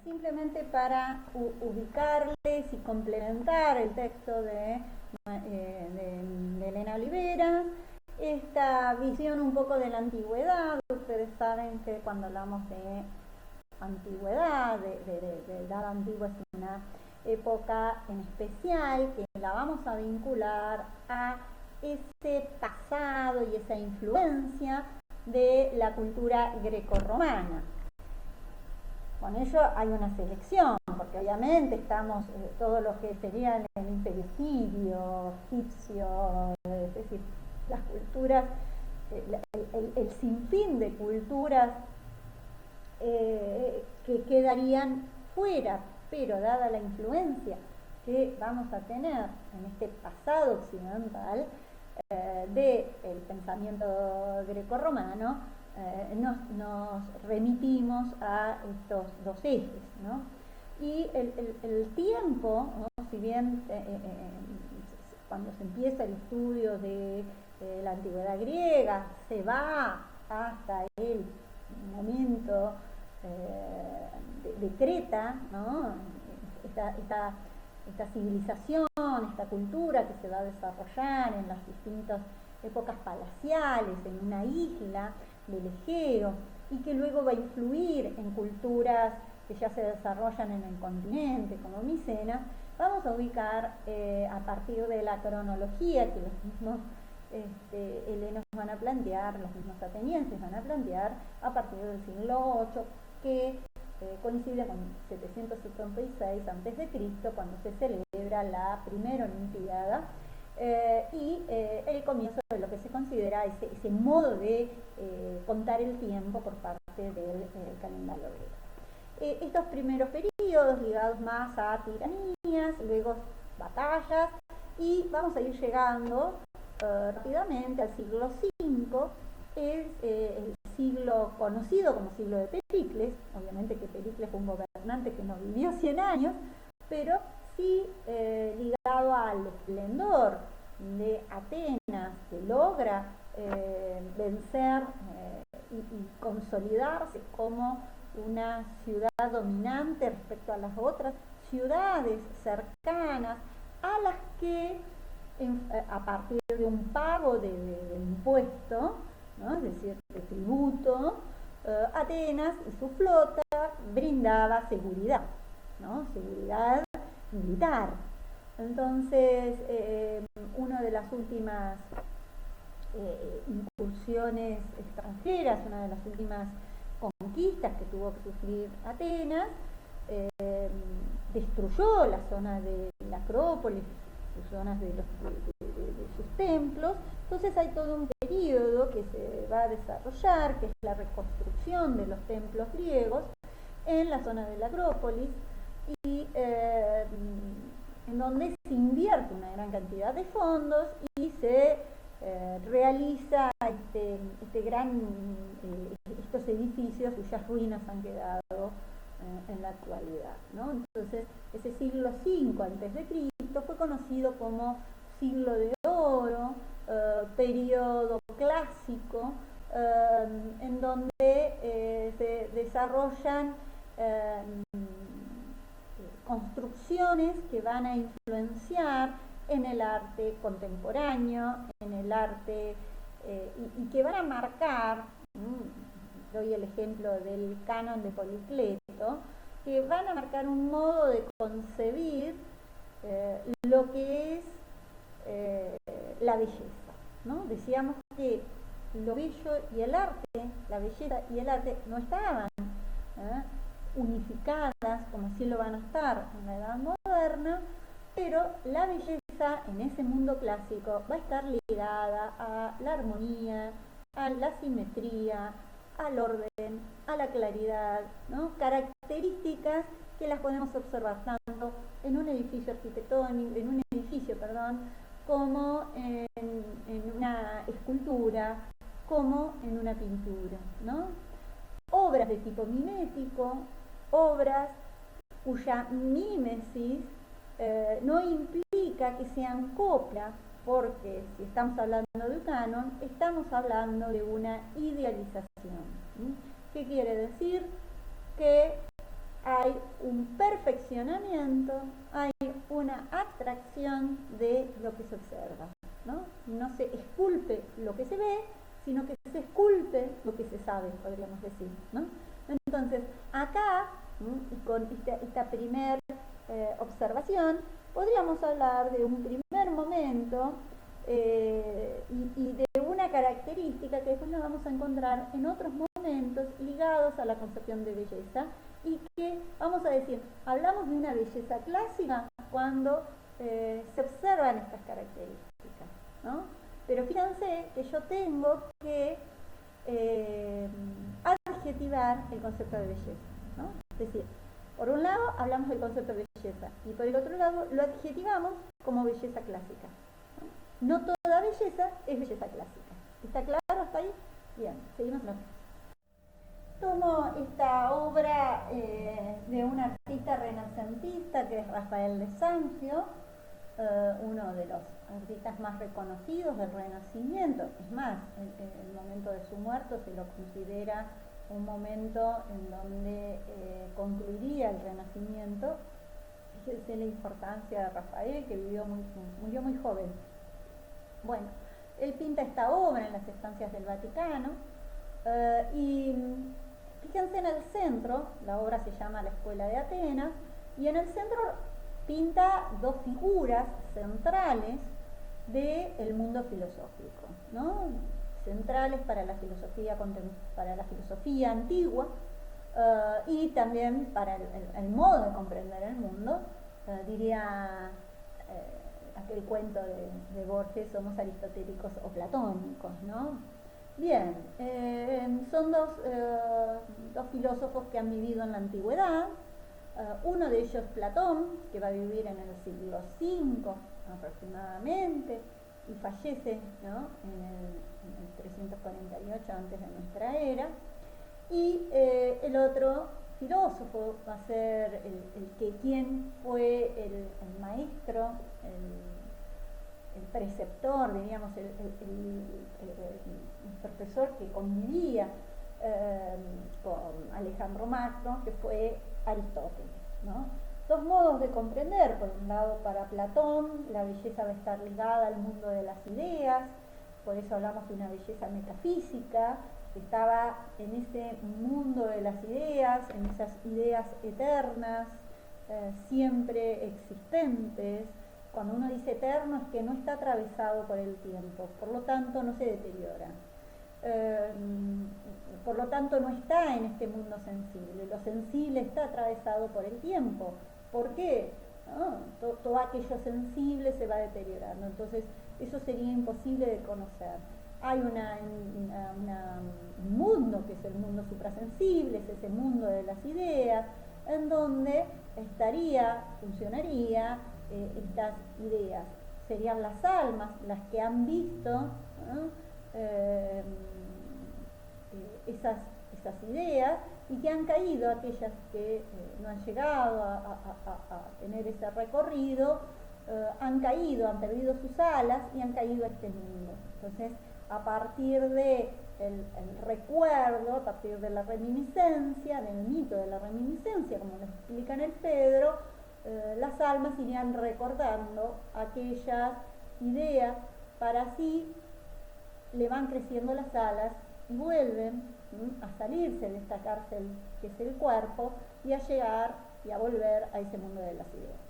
simplemente para ubicarles y complementar el texto de Elena Oliveras, esta visión un poco de la antigüedad. Ustedes saben que cuando hablamos de antigüedad, de edad antigua, es una época en especial que la vamos a vincular a ese pasado y esa influencia de la cultura grecorromana. Con ello hay una selección, porque obviamente estamos todo lo que sería el imperio sirio, egipcio, es decir, las culturas, el sinfín de culturas que quedarían fuera, pero dada la influencia que vamos a tener en este pasado occidental del pensamiento grecorromano, nos remitimos a estos dos ejes, ¿no? Y el tiempo, ¿no? Si bien cuando se empieza el estudio de la antigüedad griega, se va hasta el momento de Creta, ¿no? Esta civilización, esta cultura que se va a desarrollar en las distintas épocas palaciales, en una isla del Egeo, y que luego va a influir en culturas que ya se desarrollan en el continente, como Micenas. Vamos a ubicar a partir de la cronología que los mismos helenos van a plantear, los mismos atenienses van a plantear, a partir del siglo VIII, que coincide con 776 a.C., cuando se celebra la primera Olimpiada, y el comienzo de lo que se considera ese modo de contar el tiempo por parte del calendario griego. Estos primeros periodos ligados más a tiranías, luego batallas, y vamos a ir llegando rápidamente al siglo V, es el siglo conocido como siglo de Pericles. Obviamente que Pericles fue un gobernante que no vivió 100 años, pero sí ligado al esplendor de Atenas, que logra vencer y consolidarse como una ciudad dominante respecto a las otras ciudades cercanas, a las que a partir de un pago de impuesto, ¿no? Es decir, de tributo, Atenas y su flota brindaba seguridad, ¿no? Seguridad militar. Entonces, una de las últimas incursiones extranjeras, una de las últimas conquistas que tuvo que sufrir Atenas, destruyó la zona de la Acrópolis, sus zonas de sus templos. Entonces hay todo un periodo que se va a desarrollar, que es la reconstrucción de los templos griegos en la zona de la Acrópolis, y en donde se invierte una gran cantidad de fondos y se realiza estos edificios cuyas ruinas han quedado en la actualidad, ¿no? Entonces, ese siglo V a.C. fue conocido como siglo de oro, periodo clásico, en donde se desarrollan construcciones que van a influenciar en el arte contemporáneo, en el arte y que van a marcar, doy el ejemplo del canon de Policleto, que van a marcar un modo de concebir lo que es la belleza, ¿no? Decíamos que lo bello y el arte, la belleza y el arte no estaban unificadas como sí lo van a estar en la edad moderna, pero la belleza en ese mundo clásico va a estar ligada a la armonía, a la simetría, al orden, a la claridad, ¿no? Características que las podemos observar tanto en un edificio arquitectónico, como en una escultura, como en una pintura, ¿no? Obras de tipo mimético, obras cuya mímesis no implica que sean copias, porque si estamos hablando de un canon, estamos hablando de una idealización. ¿Sí? ¿Qué quiere decir? Que hay un perfeccionamiento, hay una abstracción de lo que se observa, ¿no? No se esculpe lo que se ve, sino que se esculpe lo que se sabe, podríamos decir, ¿no? Entonces, acá, y con esta primera observación, podríamos hablar de un primer momento y de una característica que después la vamos a encontrar en otros momentos ligados a la concepción de belleza, y que, vamos a decir, hablamos de una belleza clásica cuando se observan estas características, ¿no? Pero fíjense que yo tengo que adjetivar el concepto de belleza, ¿no? Es decir, por un lado hablamos del concepto de belleza y por el otro lado lo adjetivamos como belleza clásica. No toda belleza es belleza clásica. ¿Está claro hasta ahí? Bien, seguimos la próxima. Tomo esta obra de un artista renacentista que es Rafael de Sanzio, uno de los artistas más reconocidos del Renacimiento. Es más, el momento de su muerte se lo considera un momento en donde concluiría el Renacimiento. Fíjense la importancia de Rafael, que murió muy joven. Bueno, él pinta esta obra en las estancias del Vaticano y fíjense en el centro, la obra se llama La Escuela de Atenas, y en el centro pinta dos figuras centrales del mundo filosófico, ¿no? Centrales para la filosofía antigua y también para el modo de comprender el mundo. Diría aquel cuento de Borges, somos aristotélicos o platónicos, ¿no? Bien, son dos filósofos que han vivido en la antigüedad. Uno de ellos, Platón, que va a vivir en el siglo V aproximadamente y fallece, ¿no?, en el 348 antes de nuestra era. Y el otro filósofo va a ser quien fue el maestro, el preceptor, diríamos, el profesor que convivía con Alejandro Magno, que fue Aristóteles, ¿no? Dos modos de comprender. Por un lado, para Platón la belleza va a estar ligada al mundo de las ideas, por eso hablamos de una belleza metafísica, que estaba en ese mundo de las ideas, en esas ideas eternas, siempre existentes. Cuando uno dice eterno es que no está atravesado por el tiempo, por lo tanto no se deteriora. Por lo tanto no está en este mundo sensible. Lo sensible está atravesado por el tiempo. ¿Por qué? ¿No? Todo aquello sensible se va deteriorando. Entonces eso sería imposible de conocer. Hay un mundo que es el mundo suprasensible, es ese mundo de las ideas, en donde funcionaría estas ideas. Serían las almas las que han visto, ¿no?, esas ideas, y que han caído, aquellas que no han llegado a tener ese recorrido, han perdido sus alas y han caído a este mundo. Entonces, a partir del recuerdo, a partir de la reminiscencia, del mito de la reminiscencia, como lo explica en el Fedro, las almas irían recordando aquellas ideas, para así le van creciendo las alas y vuelven a salirse de esta cárcel que es el cuerpo y a llegar y a volver a ese mundo de las ideas.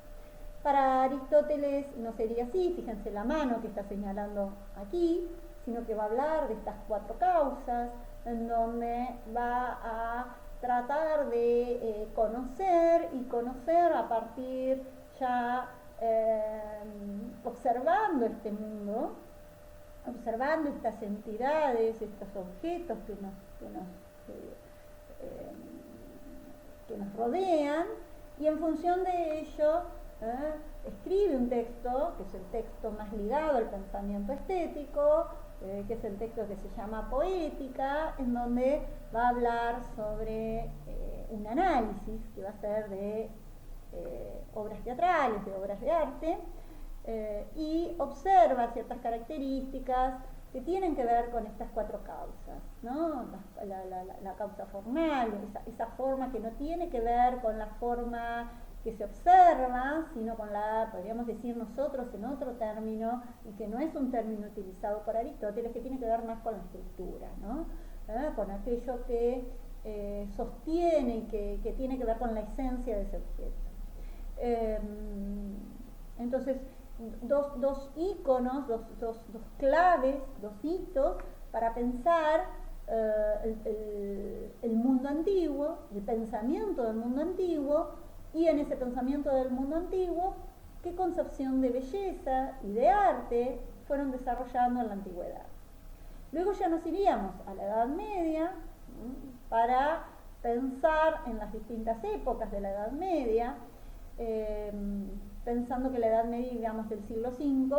Para Aristóteles no sería así, fíjense la mano que está señalando aquí, sino que va a hablar de estas cuatro causas, en donde va a tratar de conocer a partir ya observando este mundo, observando estas entidades, estos objetos que nos rodean, y en función de ello escribe un texto, que es el texto más ligado al pensamiento estético, que es el texto que se llama Poética, en donde va a hablar sobre un análisis que va a ser de obras teatrales, de obras de arte, y observa ciertas características que tienen que ver con estas cuatro causas, ¿no? La causa formal, esa forma que no tiene que ver con la forma que se observa, sino con la, podríamos decir nosotros en otro término, y que no es un término utilizado por Aristóteles, que tiene que ver más con la estructura, ¿no? Con aquello que sostiene y que tiene que ver con la esencia de ese objeto. Entonces, dos íconos, dos claves, dos hitos para pensar el mundo antiguo, el pensamiento del mundo antiguo, y en ese pensamiento del mundo antiguo, qué concepción de belleza y de arte fueron desarrollando en la antigüedad. Luego ya nos iríamos a la Edad Media para pensar en las distintas épocas de la Edad Media, pensando que la Edad Media, digamos, del siglo V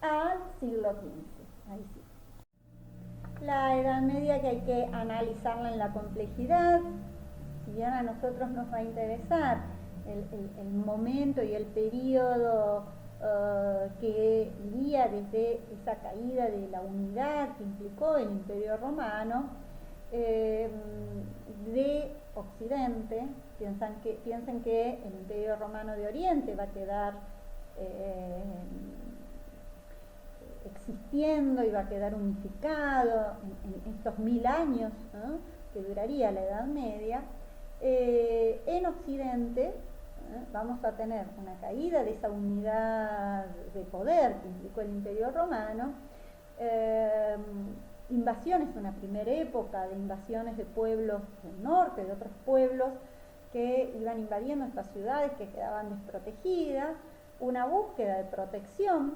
al siglo XV. Ahí sí. La Edad Media, que hay que analizarla en la complejidad. Si bien a nosotros nos va a interesar el momento y el periodo que iría desde esa caída de la unidad que implicó el Imperio Romano, de Occidente, piensen que el Imperio Romano de Oriente va a quedar existiendo y va a quedar unificado en estos 1000 años, ¿no?, que duraría la Edad Media. En Occidente vamos a tener una caída de esa unidad de poder que implicó el Imperio Romano, invasiones, una primera época de invasiones de pueblos del norte, de otros pueblos que iban invadiendo estas ciudades que quedaban desprotegidas, una búsqueda de protección,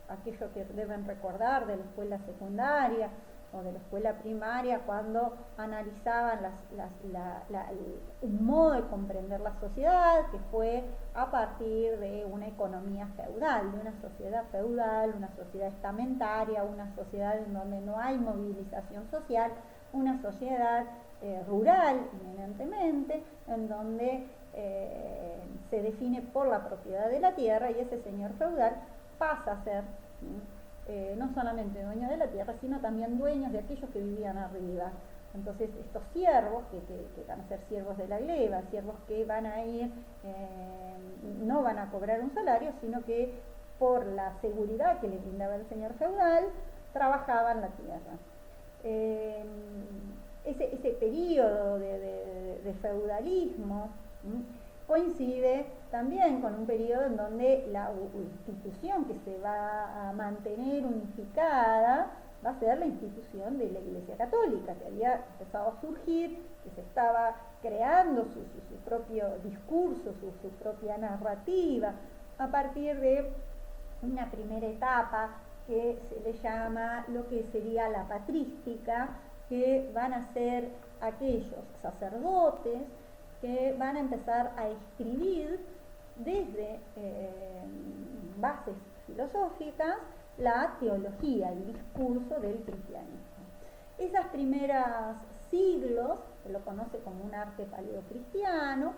aquello que deben recordar de la escuela secundaria o de la escuela primaria, cuando analizaban un modo de comprender la sociedad, que fue a partir de una economía feudal, de una sociedad feudal, una sociedad estamentaria, una sociedad en donde no hay movilización social, una sociedad rural eminentemente, en donde se define por la propiedad de la tierra, y ese señor feudal pasa a ser no solamente dueños de la tierra, sino también dueños de aquellos que vivían arriba. Entonces estos siervos, que van a ser siervos de la gleba, siervos que van a ir, no van a cobrar un salario, sino que por la seguridad que les brindaba el señor feudal, trabajaban la tierra. Ese periodo de feudalismo coincide también con un periodo en donde la institución que se va a mantener unificada va a ser la institución de la Iglesia Católica, que había empezado a surgir, que se estaba creando su propio discurso, su propia narrativa, a partir de una primera etapa que se le llama lo que sería la patrística, que van a ser aquellos sacerdotes que van a empezar a escribir desde bases filosóficas la teología, el discurso del cristianismo. Esas primeras siglos se lo conoce como un arte paleocristiano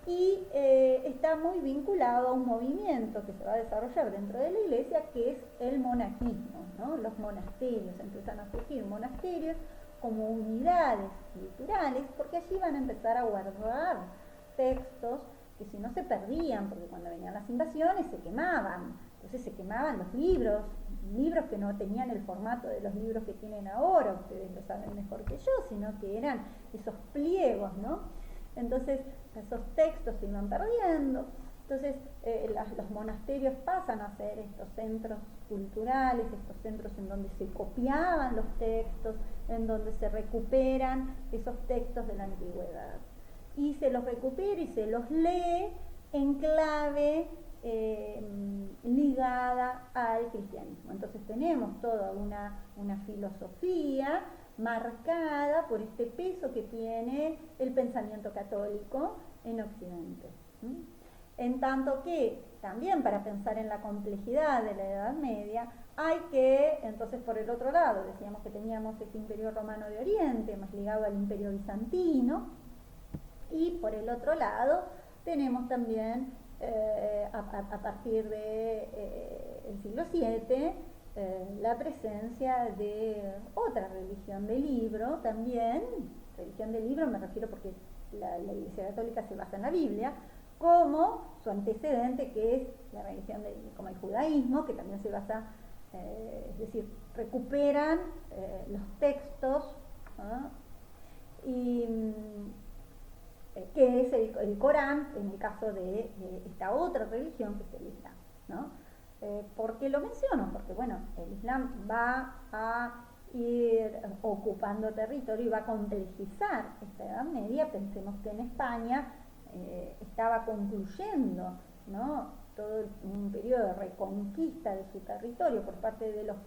y está muy vinculado a un movimiento que se va a desarrollar dentro de la iglesia, que es el monajismo, ¿no? Los monasterios, empiezan a surgir monasterios como unidades culturales, porque allí van a empezar a guardar textos que si no se perdían, porque cuando venían las invasiones se quemaban, entonces se quemaban los libros que no tenían el formato de los libros que tienen ahora, ustedes lo saben mejor que yo, sino que eran esos pliegos, ¿no? Entonces esos textos se iban perdiendo. Entonces los monasterios pasan a ser estos centros culturales, estos centros en donde se copiaban los textos, en donde se recuperan esos textos de la antigüedad. Y se los recupera y se los lee en clave ligada al cristianismo. Entonces tenemos toda una filosofía marcada por este peso que tiene el pensamiento católico en Occidente. En tanto que también para pensar en la complejidad de la Edad Media hay que, entonces por el otro lado, decíamos que teníamos este Imperio Romano de Oriente más ligado al Imperio Bizantino, y por el otro lado tenemos también a partir del siglo VII la presencia de otra religión de libro también. Religión de libro me refiero porque la Iglesia Católica se basa en la Biblia, como su antecedente, que es la religión como el judaísmo, que también se basa, es decir, recuperan los textos, ¿no? Y que es el Corán, en el caso de esta otra religión que es el Islam, ¿no? ¿Por qué lo menciono? Porque bueno, el Islam va a ir ocupando territorio y va a complejizar esta Edad Media. Pensemos que en España estaba concluyendo, ¿no?, todo un periodo de reconquista de su territorio por parte de los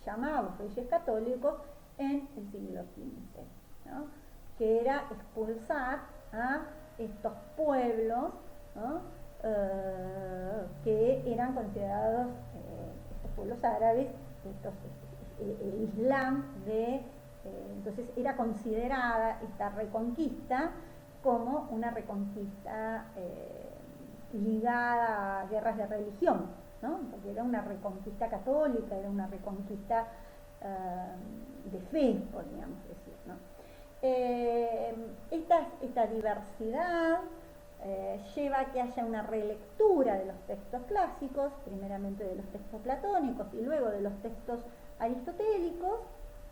llamados reyes católicos en el siglo XV, ¿no?, que era expulsar a estos pueblos, ¿no?, que eran considerados, estos pueblos árabes, el Islam entonces era considerada esta reconquista como una reconquista ligada a guerras de religión, ¿no?, porque era una reconquista católica, era una reconquista de fe, podríamos decir, ¿no? Esta diversidad lleva a que haya una relectura de los textos clásicos, primeramente de los textos platónicos y luego de los textos aristotélicos,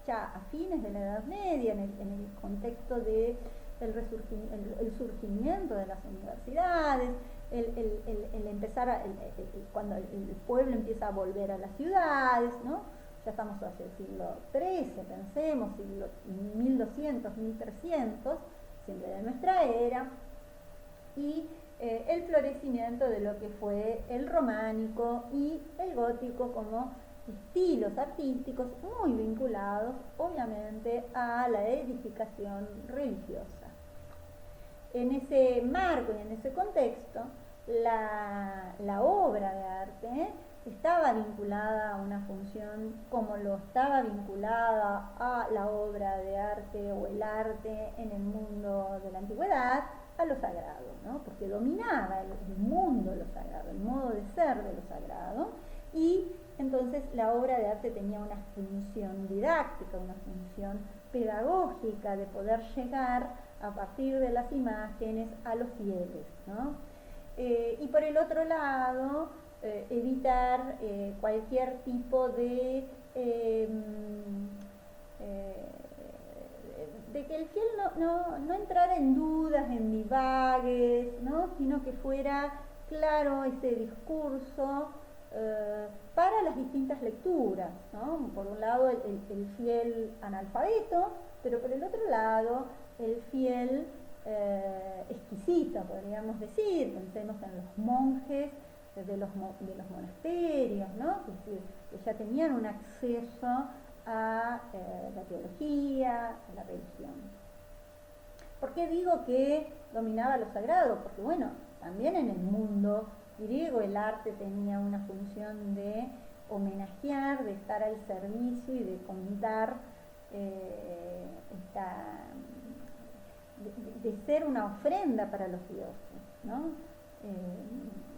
ya a fines de la Edad Media, en el contexto de el surgimiento de las universidades, el empezar cuando el pueblo empieza a volver a las ciudades, ¿no? Ya estamos hacia el siglo XIII, pensemos, siglo 1200, 1300, siempre de nuestra era, y el florecimiento de lo que fue el románico y el gótico como estilos artísticos muy vinculados, obviamente, a la edificación religiosa. En ese marco y en ese contexto, la obra de arte estaba vinculada a una función como lo estaba vinculada a la obra de arte o el arte en el mundo de la antigüedad, a lo sagrado, ¿no?, porque dominaba el mundo de lo sagrado, el modo de ser de lo sagrado, y entonces la obra de arte tenía una función didáctica, una función pedagógica de poder llegar a partir de las imágenes a los fieles, ¿no? Y por el otro lado, evitar cualquier tipo de que el fiel no entrara en dudas, en divagues, ¿no?, sino que fuera claro ese discurso para las distintas lecturas, ¿no? Por un lado el fiel analfabeto, pero por el otro lado el fiel exquisito, podríamos decir. Pensemos en los monjes de los monasterios, ¿no?, que ya tenían un acceso a la teología, a la religión. ¿Por qué digo que dominaba lo sagrado? Porque bueno, también en el mundo griego el arte tenía una función de homenajear, de estar al servicio y de contar, de ser una ofrenda para los dioses, ¿no?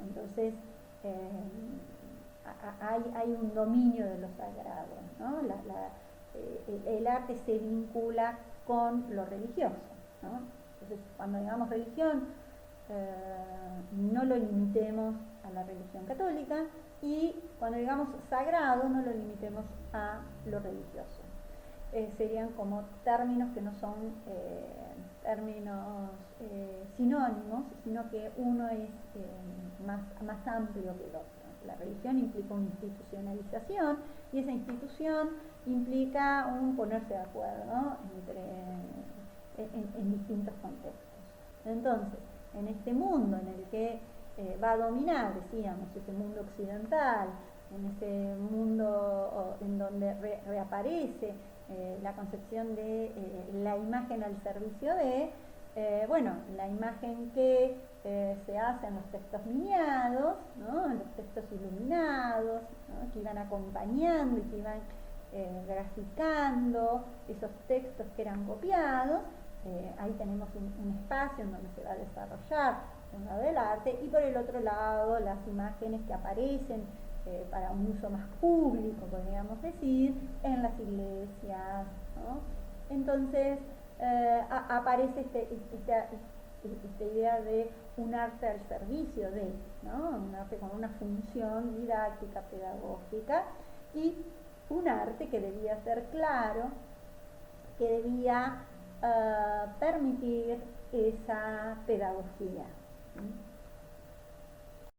Entonces hay un dominio de lo sagrado, ¿no? El arte se vincula con lo religioso, ¿no? Entonces, cuando digamos religión, no lo limitemos a la religión católica, y cuando digamos sagrado, no lo limitemos a lo religioso. Serían como términos que no son términos sinónimos, sino que uno es más amplio que el otro. La religión implica una institucionalización, y esa institución implica un ponerse de acuerdo, ¿no?, en distintos contextos. Entonces, en este mundo en el que va a dominar, decíamos, ese mundo occidental, en ese mundo en donde reaparece la concepción de la imagen al servicio de, la imagen que se hace en los textos lineados, ¿no?, en los textos iluminados, ¿no?, que iban acompañando y que iban graficando esos textos que eran copiados. Ahí tenemos un espacio en donde se va a desarrollar un lado del arte, y por el otro lado las imágenes que aparecen para un uso más público, podríamos decir, en las iglesias, ¿no? Entonces aparece esta idea de un arte al servicio de, ¿no? Un arte con una función didáctica, pedagógica, y un arte que debía ser claro, que debía permitir esa pedagogía.